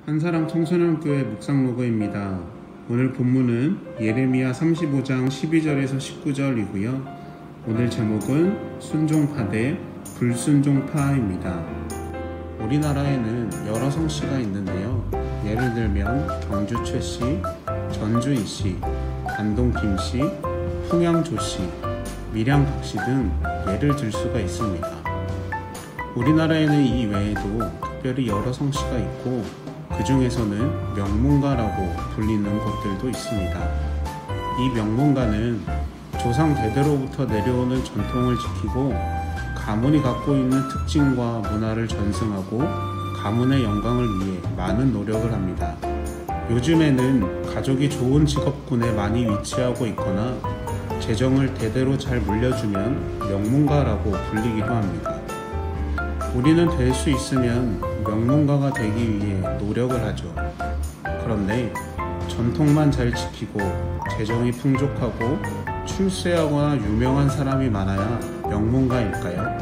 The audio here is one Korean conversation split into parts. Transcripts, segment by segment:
한사람 청소년교회 묵상로그입니다. 오늘 본문은 예레미야 35장 12절에서 19절이고요. 오늘 제목은 순종파 대 불순종파입니다. 우리나라에는 여러 성씨가 있는데요. 예를 들면 경주 최씨, 전주 이씨, 안동 김씨, 풍양 조씨, 밀양 박씨 등 예를 들 수가 있습니다. 우리나라에는 이 외에도 특별히 여러 성씨가 있고 그 중에서는 명문가라고 불리는 곳들도 있습니다. 이 명문가는 조상 대대로부터 내려오는 전통을 지키고 가문이 갖고 있는 특징과 문화를 전승하고 가문의 영광을 위해 많은 노력을 합니다. 요즘에는 가족이 좋은 직업군에 많이 위치하고 있거나 재정을 대대로 잘 물려주면 명문가라고 불리기도 합니다. 우리는 될 수 있으면 명문가가 되기 위해 노력을 하죠. 그런데 전통만 잘 지키고 재정이 풍족하고 출세하거나 유명한 사람이 많아야 명문가일까요?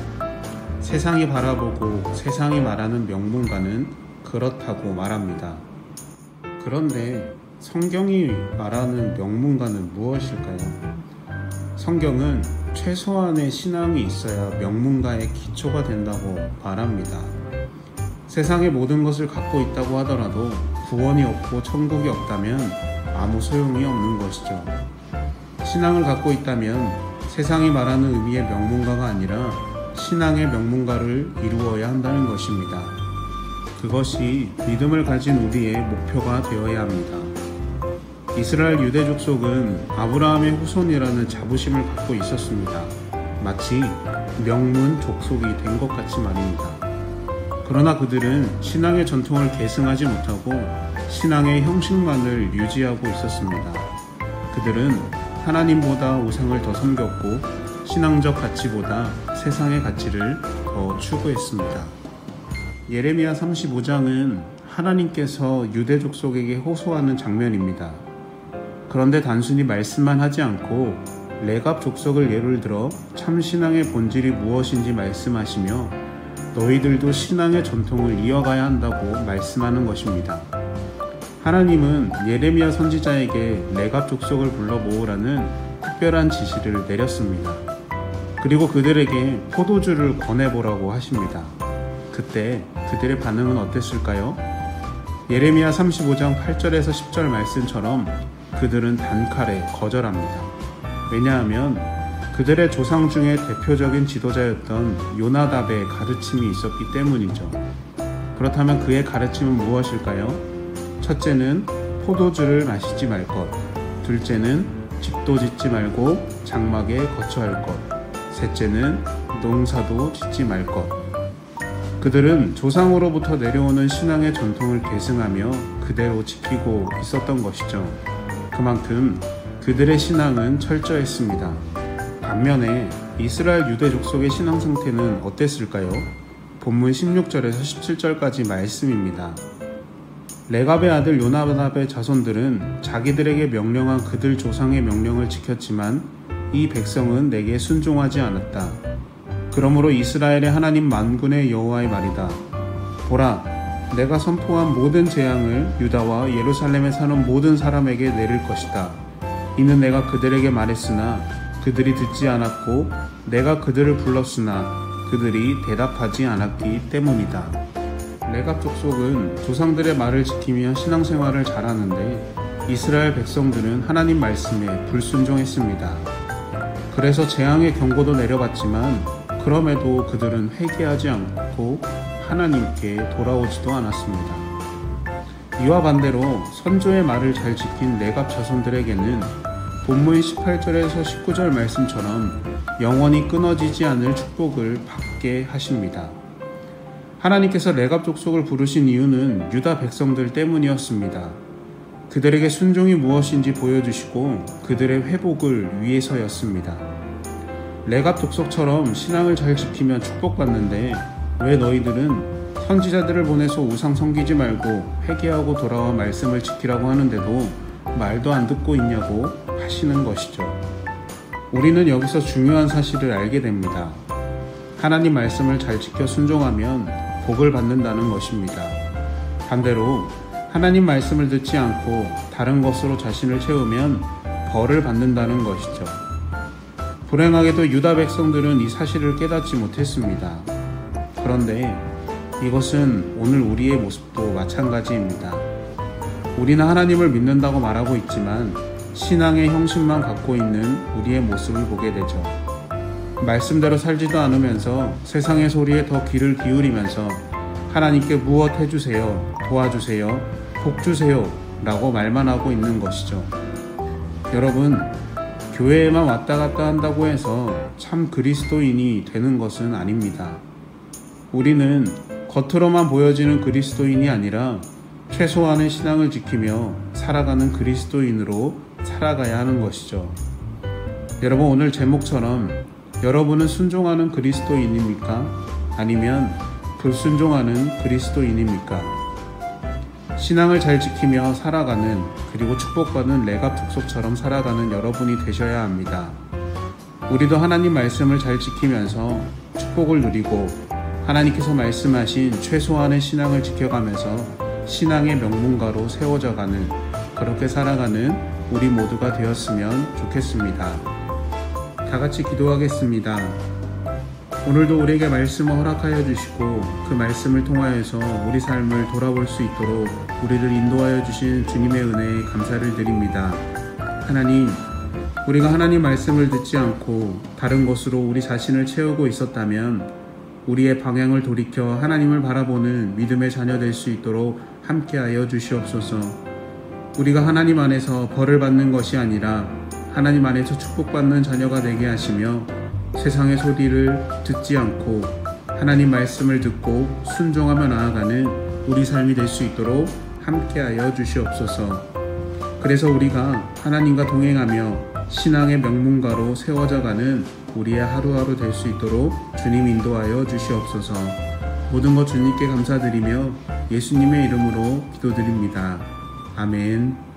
세상이 바라보고 세상이 말하는 명문가는 그렇다고 말합니다. 그런데 성경이 말하는 명문가는 무엇일까요? 성경은 최소한의 신앙이 있어야 명문가의 기초가 된다고 말합니다. 세상의 모든 것을 갖고 있다고 하더라도 구원이 없고 천국이 없다면 아무 소용이 없는 것이죠. 신앙을 갖고 있다면 세상이 말하는 의미의 명문가가 아니라 신앙의 명문가를 이루어야 한다는 것입니다. 그것이 믿음을 가진 우리의 목표가 되어야 합니다. 이스라엘 유대 족속은 아브라함의 후손이라는 자부심을 갖고 있었습니다. 마치 명문 족속이 된 것 같이 말입니다. 그러나 그들은 신앙의 전통을 계승하지 못하고 신앙의 형식만을 유지하고 있었습니다. 그들은 하나님보다 우상을 더 섬겼고 신앙적 가치보다 세상의 가치를 더 추구했습니다. 예레미야 35장은 하나님께서 유대 족속에게 호소하는 장면입니다. 그런데 단순히 말씀만 하지 않고 레갑 족속을 예를 들어 참 신앙의 본질이 무엇인지 말씀하시며 너희들도 신앙의 전통을 이어가야 한다고 말씀하는 것입니다. 하나님은 예레미야 선지자에게 레갑 족속을 불러 모으라는 특별한 지시를 내렸습니다. 그리고 그들에게 포도주를 권해보라고 하십니다. 그때 그들의 반응은 어땠을까요? 예레미야 35장 8절에서 10절 말씀처럼 그들은 단칼에 거절합니다. 왜냐하면 그들의 조상 중에 대표적인 지도자였던 요나답의 가르침이 있었기 때문이죠. 그렇다면 그의 가르침은 무엇일까요? 첫째는 포도주를 마시지 말 것, 둘째는 집도 짓지 말고 장막에 거처할 것, 셋째는 농사도 짓지 말 것. 그들은 조상으로부터 내려오는 신앙의 전통을 계승하며 그대로 지키고 있었던 것이죠. 그만큼 그들의 신앙은 철저했습니다. 반면에 이스라엘 유대 족속의 신앙 상태는 어땠을까요? 본문 16절에서 17절까지 말씀입니다. 레갑의 아들 요나답의 자손들은 자기들에게 명령한 그들 조상의 명령을 지켰지만 이 백성은 내게 순종하지 않았다. 그러므로 이스라엘의 하나님 만군의 여호와의 말이다. 보라, 내가 선포한 모든 재앙을 유다와 예루살렘에 사는 모든 사람에게 내릴 것이다. 이는 내가 그들에게 말했으나 그들이 듣지 않았고 내가 그들을 불렀으나 그들이 대답하지 않았기 때문이다. 레갑 족속은 조상들의 말을 지키며 신앙생활을 잘하는데 이스라엘 백성들은 하나님 말씀에 불순종했습니다. 그래서 재앙의 경고도 내려봤지만 그럼에도 그들은 회개하지 않고 하나님께 돌아오지도 않았습니다. 이와 반대로 선조의 말을 잘 지킨 레갑 자손들에게는 본문 18절에서 19절 말씀처럼 영원히 끊어지지 않을 축복을 받게 하십니다. 하나님께서 레갑 족속을 부르신 이유는 유다 백성들 때문이었습니다. 그들에게 순종이 무엇인지 보여주시고 그들의 회복을 위해서였습니다. 레갑 족속처럼 신앙을 잘 지키면 축복받는데 왜 너희들은 선지자들을 보내서 우상 섬기지 말고 회개하고 돌아와 말씀을 지키라고 하는데도 말도 안 듣고 있냐고 하시는 것이죠. 우리는 여기서 중요한 사실을 알게 됩니다. 하나님 말씀을 잘 지켜 순종하면 복을 받는다는 것입니다. 반대로 하나님 말씀을 듣지 않고 다른 것으로 자신을 채우면 벌을 받는다는 것이죠. 불행하게도 유다 백성들은 이 사실을 깨닫지 못했습니다. 그런데 이것은 오늘 우리의 모습도 마찬가지입니다. 우리는 하나님을 믿는다고 말하고 있지만 신앙의 형식만 갖고 있는 우리의 모습을 보게 되죠. 말씀대로 살지도 않으면서 세상의 소리에 더 귀를 기울이면서 하나님께 무엇 해주세요, 도와주세요, 복주세요 라고 말만 하고 있는 것이죠. 여러분, 교회에만 왔다 갔다 한다고 해서 참 그리스도인이 되는 것은 아닙니다. 우리는 겉으로만 보여지는 그리스도인이 아니라 최소한의 신앙을 지키며 살아가는 그리스도인으로 살아가야 하는 것이죠. 여러분, 오늘 제목처럼 여러분은 순종하는 그리스도인입니까? 아니면 불순종하는 그리스도인입니까? 신앙을 잘 지키며 살아가는, 그리고 축복받는 레갑 족속처럼 살아가는 여러분이 되셔야 합니다. 우리도 하나님 말씀을 잘 지키면서 축복을 누리고 하나님께서 말씀하신 최소한의 신앙을 지켜가면서 신앙의 명문가로 세워져가는, 그렇게 살아가는 우리 모두가 되었으면 좋겠습니다. 다 같이 기도하겠습니다. 오늘도 우리에게 말씀을 허락하여 주시고 그 말씀을 통하여서 우리 삶을 돌아볼 수 있도록 우리를 인도하여 주신 주님의 은혜에 감사를 드립니다. 하나님, 우리가 하나님 말씀을 듣지 않고 다른 것으로 우리 자신을 채우고 있었다면 우리의 방향을 돌이켜 하나님을 바라보는 믿음의 자녀 될 수 있도록 함께하여 주시옵소서. 우리가 하나님 안에서 벌을 받는 것이 아니라 하나님 안에서 축복받는 자녀가 되게 하시며 세상의 소리를 듣지 않고 하나님 말씀을 듣고 순종하며 나아가는 우리 삶이 될 수 있도록 함께하여 주시옵소서. 그래서 우리가 하나님과 동행하며 신앙의 명문가로 세워져가는 우리의 하루하루 될 수 있도록 주님 인도하여 주시옵소서. 모든 것 주님께 감사드리며 예수님의 이름으로 기도드립니다. 아멘.